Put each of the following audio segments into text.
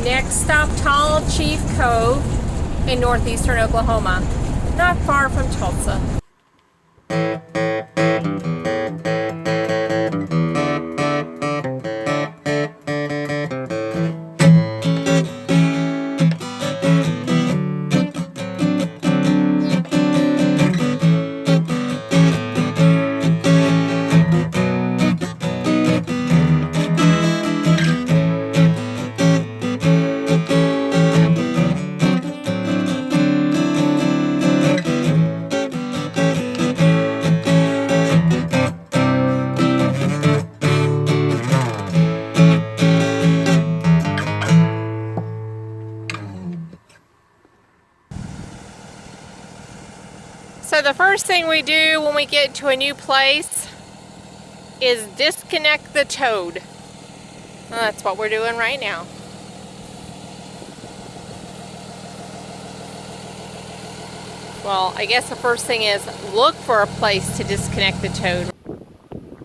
Next stop, Tall Chief Cove in northeastern Oklahoma, not far from Tulsa. So the first thing we do when we get to a new place is disconnect the toad. Well, that's what we're doing right now. Well, I guess the first thing is look for a place to disconnect the toad.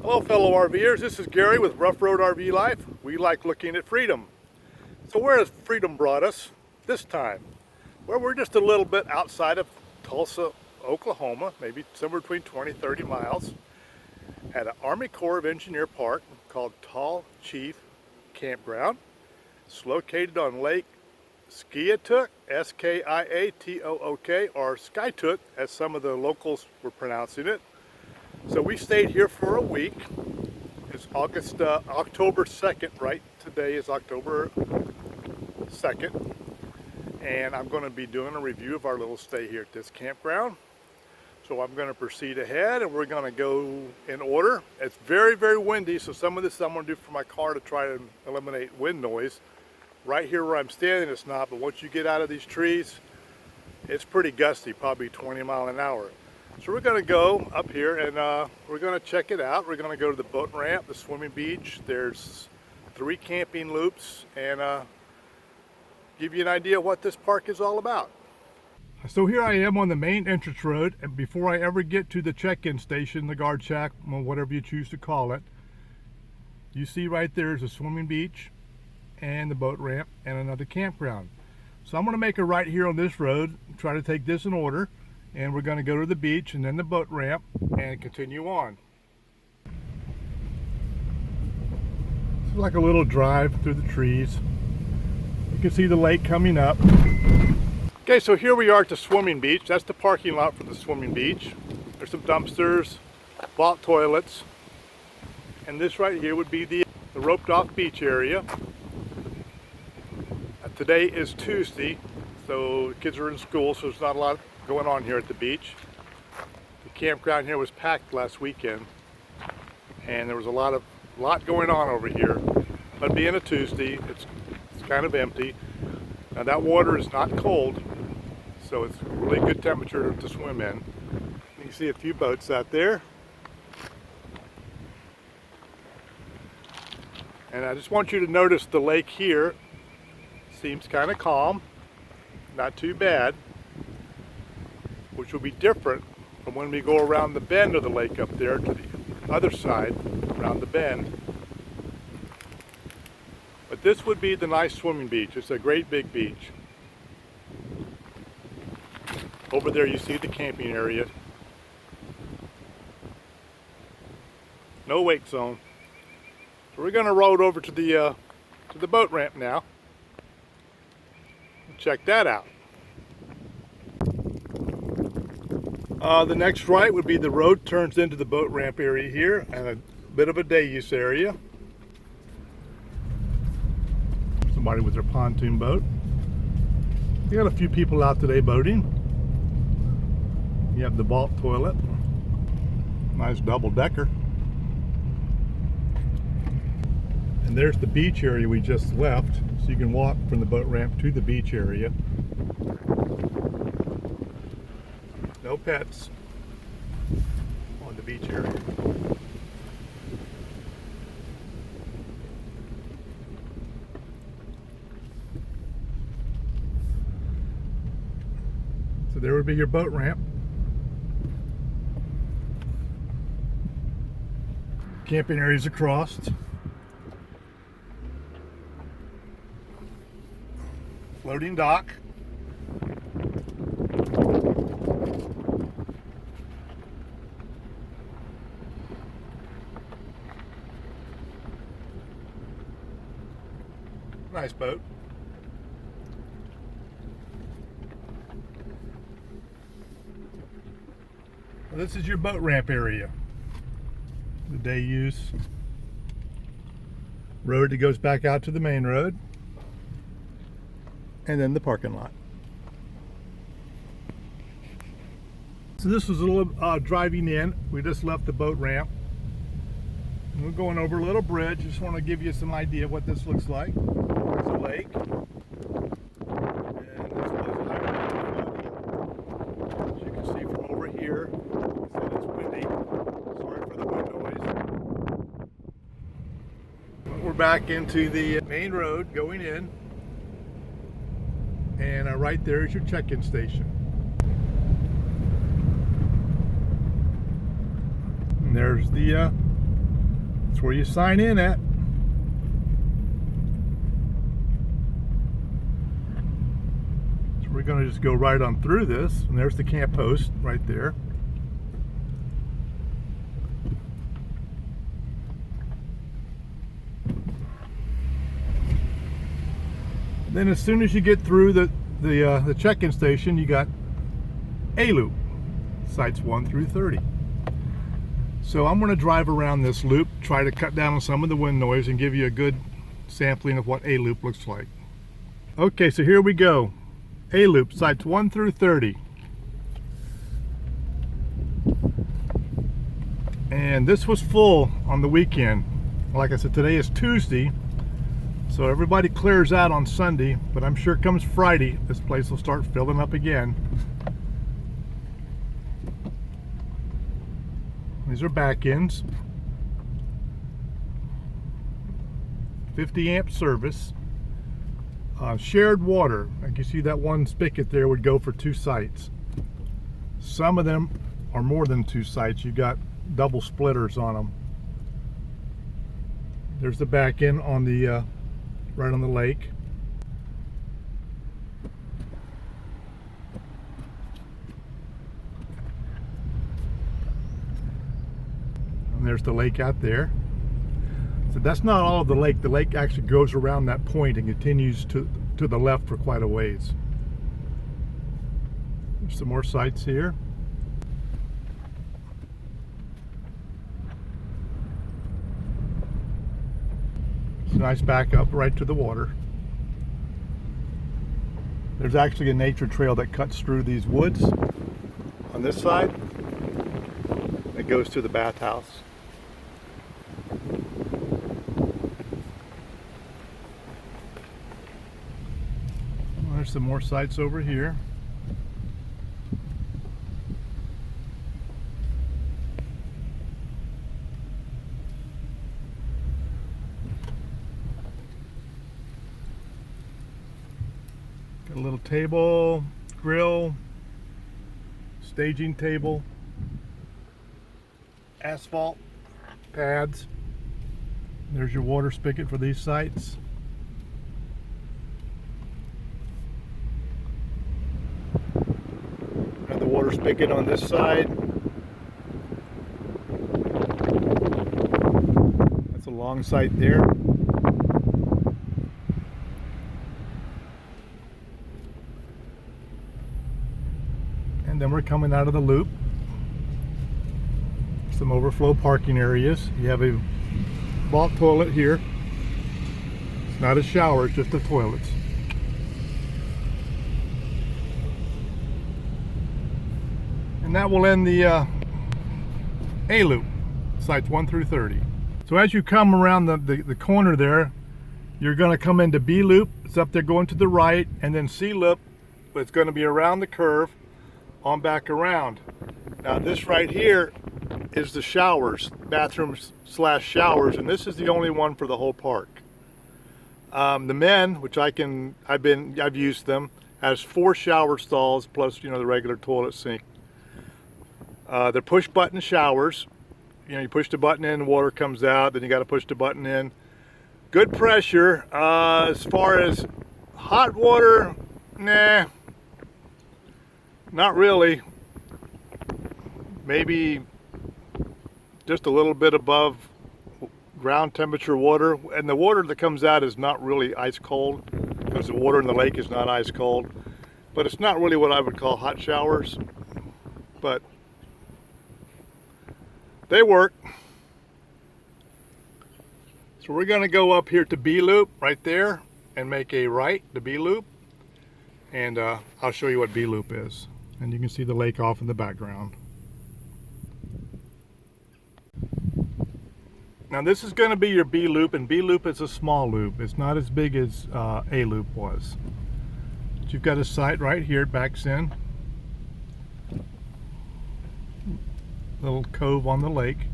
Hello fellow RVers, this is Gary with Ruff RV Life. We like looking at freedom. So where has freedom brought us this time? Well, we're just a little bit outside of Tulsa, Oklahoma, maybe somewhere between 20-30 miles, at an Army Corps of Engineer park called Tall Chief Campground. It's located on Lake Skiatook, S-K-I-A-T-O-O-K, or Skytook, as some of the locals were pronouncing it. So we stayed here for a week. It's October 2nd, right? Today is October 2nd. And I'm going to be doing a review of our little stay here at this campground. So I'm going to proceed ahead and we're going to go in order. It's very, very windy, so some of this I'm going to do for my car to try to eliminate wind noise. Right here where I'm standing it's not, but once you get out of these trees, it's pretty gusty, probably 20 miles an hour. So we're going to go up here and we're going to check it out. We're going to go to the boat ramp, the swimming beach. There's 3 camping loops and give you an idea of what this park is all about. So here I am on the main entrance road, and before I ever get to the check-in station, the guard shack, whatever you choose to call it, you see right there is a swimming beach and the boat ramp and another campground. So I'm going to make a right here on this road, try to take this in order, and we're going to go to the beach and then the boat ramp and continue on. It's like a little drive through the trees. You can see the lake coming up. Okay, so here we are at the swimming beach. That's the parking lot for the swimming beach. There's some dumpsters, vault toilets, and this right here would be the roped off beach area. Today is Tuesday, so the kids are in school, so there's not a lot going on here at the beach. The campground here was packed last weekend, and there was a lot going on over here. But being a Tuesday, it's kind of empty. Now that water is not cold, so it's a really good temperature to swim in. You can see a few boats out there. And I just want you to notice the lake here seems kind of calm, not too bad, which will be different from when we go around the bend of the lake up there to the other side, around the bend. But this would be the nice swimming beach. It's a great big beach. Over there you see the camping area. No wake zone. So we're going to roll over to the boat ramp now. Check that out. The next right would be the road turns into the boat ramp area here, and a bit of a day use area. Somebody with their pontoon boat. We got a few people out today boating. You have the vault toilet, nice double decker. And there's the beach area we just left, so you can walk from the boat ramp to the beach area. No pets on the beach area. So there would be your boat ramp. Camping areas across. Floating dock. Nice boat. Well, this is your boat ramp area. The day use road that goes back out to the main road, and then the parking lot. So this was a little driving in. We just left the boat ramp. And we're going over a little bridge. Just want to give you some idea of what this looks like. There's a lake. And this was a high. As you can see from over here, it's windy. Sorry for the wind noise. We're back into the main road going in. And right there is your check-in station. And there's the that's where you sign in at. So we're going to just go right on through this, and there's the camp host right there. Then as soon as you get through the check-in station, you got A loop, sites 1 through 30. So I'm going to drive around this loop, try to cut down on some of the wind noise and give you a good sampling of what A loop looks like. Okay, so here we go. A loop, sites 1 through 30. And this was full on the weekend. Like I said, today is Tuesday, so everybody clears out on Sunday, but I'm sure comes Friday, this place will start filling up again. These are back ends. 50 amp service. Shared water. Like you see that one spigot there would go for 2 sites. Some of them are more than 2 sites. You got double splitters on them. There's the back end on the right on the lake. There's the lake out there. So that's not all of the lake. The lake actually goes around that point and continues to the left for quite a ways. There's some more sites here. It's a nice backup right to the water. There's actually a nature trail that cuts through these woods on this side. It goes to the bathhouse. There's some more sites over here. Got a little table, grill, staging table, asphalt pads. There's your water spigot for these sites. And the water spigot on this side. That's a long site there. And then we're coming out of the loop. Some overflow parking areas. You have a vault toilet here. It's not a shower, it's just the toilets. And that will end the A loop, sites 1 through 30. So as you come around the corner there, you're going to come into B loop. It's up there going to the right, and then C loop, but it's going to be around the curve on back around. Now this right here is the showers, bathrooms / showers, and this is the only one for the whole park. The men, which I've used them, has 4 shower stalls plus the regular toilet sink. They're push button showers. You push the button in, water comes out, then you got to push the button in. Good pressure. As far as Hot water, nah, not really. Maybe just a little bit above ground temperature water, and the water that comes out is not really ice cold because the water in the lake is not ice cold, but it's not really what I would call hot showers, but they work. So we're going to go up here to B loop right there and make a right to B loop, and I'll show you what B loop is, and you can see the lake off in the background. Now this is going to be your B loop, and B loop is a small loop. It's not as big as A loop was. But you've got a site right here, it backs in. Little cove on the lake.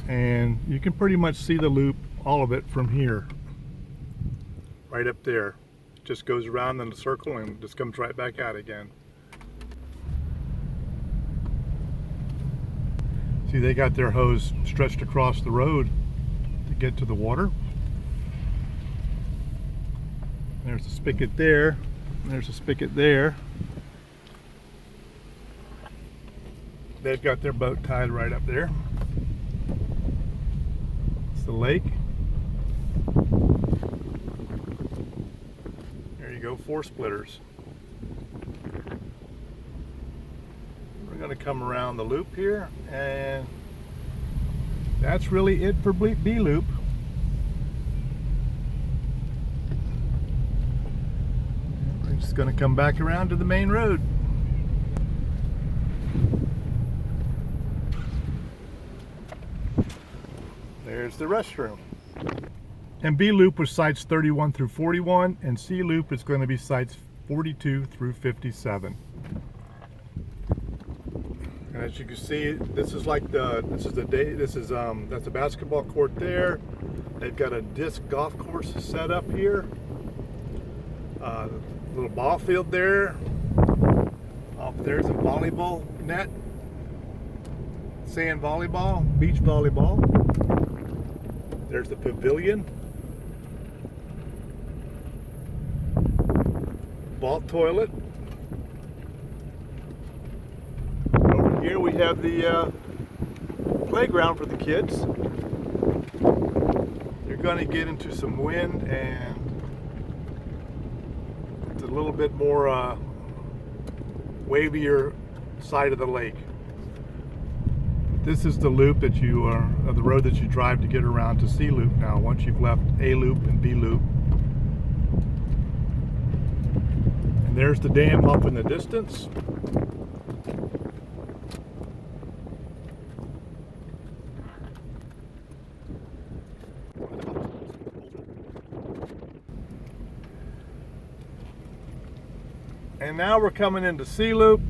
And you can pretty much see the loop, all of it from here. Right up there. It just goes around in a circle and just comes right back out again. See, they got their hose stretched across the road to get to the water. There's a spigot there, and there's a spigot there. They've got their boat tied right up there. It's the lake. There you go, 4 splitters. We're going to come around the loop here, and that's really it for B loop. We're just going to come back around to the main road. There's the restroom. And B loop was sites 31 through 41, and C loop is going to be sites 42 through 57. And as you can see, this is like that's a basketball court there. They've got a disc golf course set up here. Little ball field there. Off there's a volleyball net. Sand volleyball, beach volleyball. There's the pavilion. Vault toilet. Over here we have the playground for the kids. You're going to get into some wind, and it's a little bit more wavier side of the lake. This is the loop that the road that you drive to get around to C loop now, once you've left A loop and B loop. And there's the dam up in the distance. And now we're coming into C loop,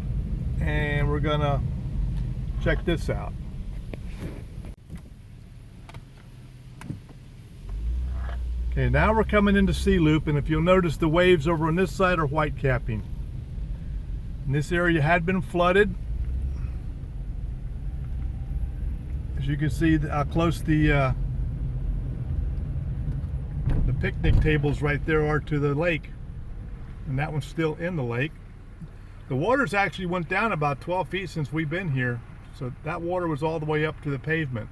and we're gonna check this out. Okay, now we're coming into C loop, and if you'll notice, the waves over on this side are white capping. And this area had been flooded. As you can see how close the picnic tables right there are to the lake, and that one's still in the lake. The water's actually went down about 12 feet since we've been here, so that water was all the way up to the pavement.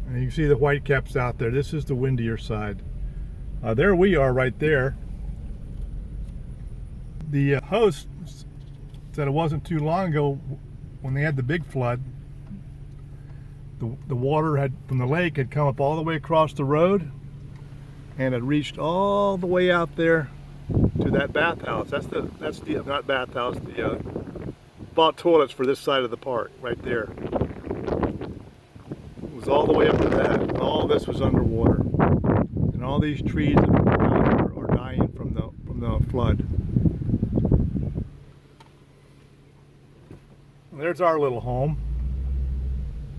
And you can see the white caps out there. This is the windier side. There we are right there. The host said it wasn't too long ago when they had the big flood, the water from the lake had come up all the way across the road and had reached all the way out there to that bathhouse. That's the not bathhouse, the vault toilets for this side of the park right there. It was all the way up to that. All this was underwater, and all these trees are dying from the flood. And there's our little home,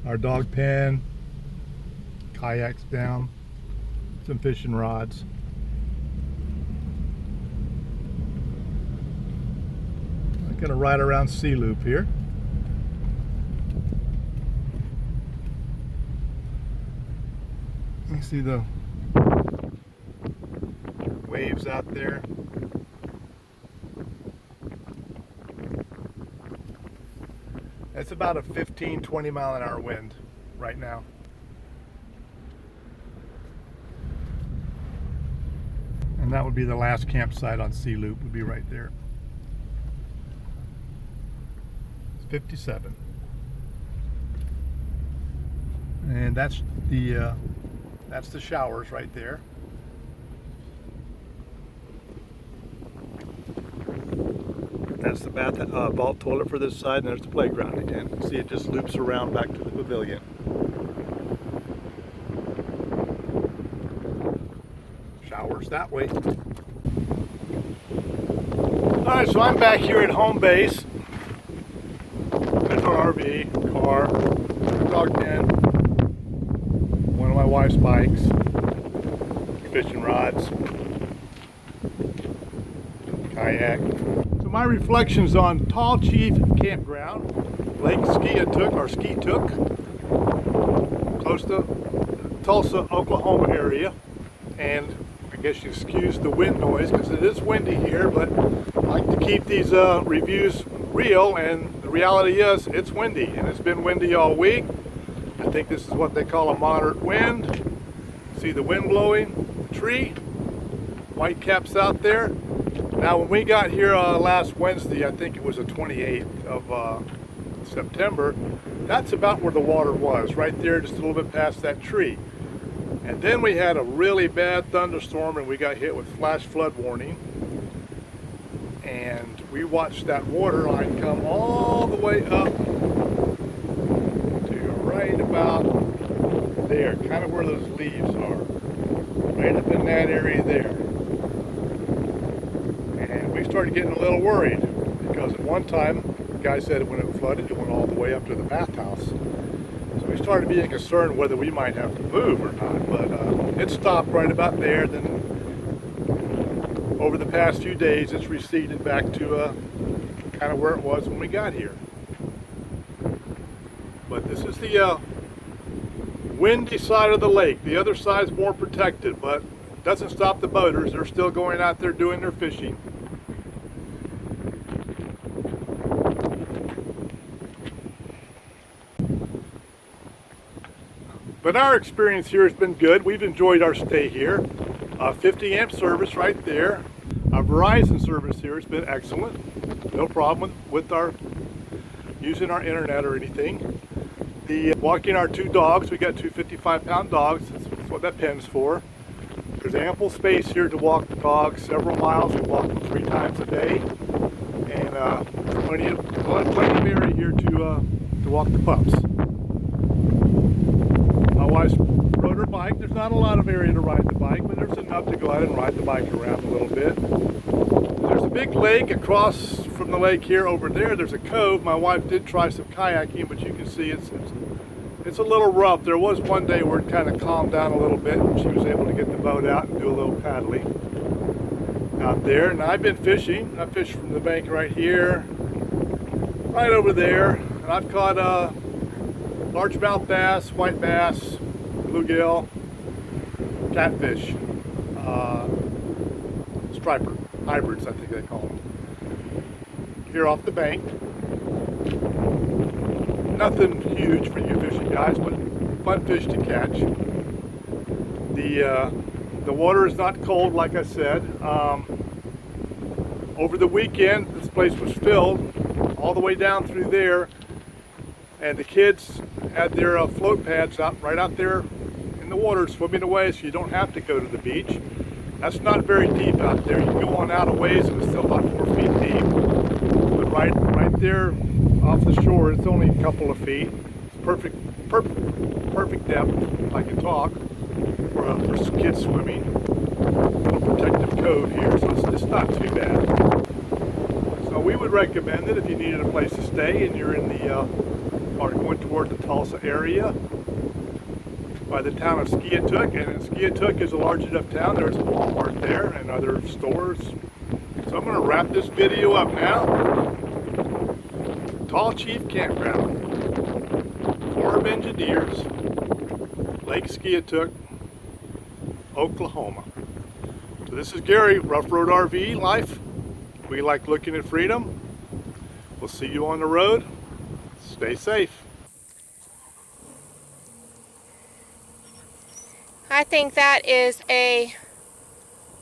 our dog pen, kayaks down, some fishing rods. I'm gonna ride around C loop here. You see the waves out there. It's about a 15-20 mile an hour wind right now. And that would be the last campsite on Sea Loop, would be right there. It's 57. And that's the showers right there. That's the vault toilet for this side, and there's the playground again. See, it just loops around back to the pavilion. Showers that way. Alright, so I'm back here at home base. There's our RV, car, dog pen, one of my wife's bikes, fishing rods, kayak. So my reflections on Tall Chief Campground, Lake Ski-Took, close to Tulsa, Oklahoma area. And I guess you excuse the wind noise because it is windy here, but I like to keep these reviews real, and the reality is it's windy, and it's been windy all week. I think this is what they call a moderate wind. See the wind blowing, tree, white caps out there. Now when we got here last Wednesday, I think it was the 28th of September, that's about where the water was, right there, just a little bit past that tree. And then we had a really bad thunderstorm and we got hit with flash flood warning. And we watched that water line come all the way up to right about there, kind of where those leaves are. Right up in that area there. And we started getting a little worried because at one time, the guy said when it flooded, it went all the way up to the bathhouse. So we started being concerned whether we might have to move or not, but it stopped right about there. Then over the past few days, it's receded back to kind of where it was when we got here. But this is the windy side of the lake. The other side's more protected, but it doesn't stop the boaters. They're still going out there doing their fishing. But our experience here has been good. We've enjoyed our stay here. 50 amp service right there. Our Verizon service here has been excellent. No problem with our using our internet or anything. Walking our two dogs, we got two 55-pound dogs. That's what that pen's for. There's ample space here to walk the dogs several miles. We walk them 3 times a day, and plenty of area here to walk the pups. My wife rode her bike. There's not a lot of area to ride the bike, but there's enough to go out and ride the bike around a little bit. There's a big lake across from the lake here. Over there, there's a cove. My wife did try some kayaking, but you can see it's a little rough. There was one day where it kind of calmed down a little bit, and she was able to get the boat out and do a little paddling out there. And I've been fishing. I fished from the bank right here, right over there, and I've caught largemouth bass, white bass, bluegill, catfish, striper, hybrids I think they call them. Here off the bank. Nothing huge for you fishing guys, but fun fish to catch. The water is not cold, like I said. Over the weekend, this place was filled all the way down through there, and the kids had their float pads out right out there in the water swimming away, so you don't have to go to the beach. That's not very deep out there. You can go on out a ways and it's still about 4 feet deep. But right there off the shore, it's only a couple of feet. It's perfect depth, if I can talk, for kids swimming. A little protective cove here, so it's not too bad. So we would recommend it if you needed a place to stay and you're in or going toward the Tulsa area by the town of Ski-Took. And Ski-Took is a large enough town. There's a Walmart there and other stores. So I'm going to wrap this video up now. Tall Chief Campground, Corps of Engineers, Lake Ski-Took, Oklahoma. So this is Gary, Rough Road RV Life. We like looking at freedom. We'll see you on the road. Stay safe. I think that is a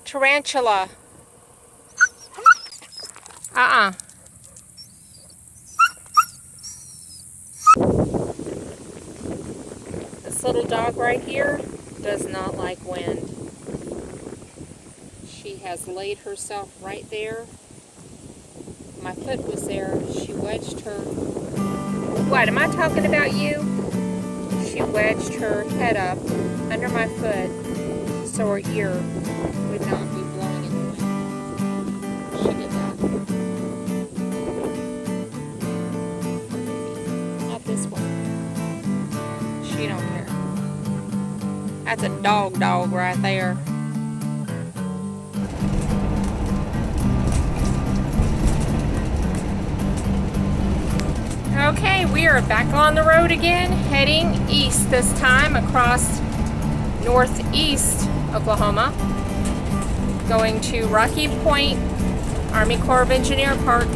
tarantula. This little dog right here does not like wind. She has laid herself right there. My foot was there. She wedged her... What, am I talking about you? She wedged her head up under my foot so her ear would not be blowing in the wind. She did that. Not this one. She don't care. That's a dog right there. Okay, we are back on the road again, heading east this time across northeast Oklahoma, going to Rocky Point Army Corps of Engineer Park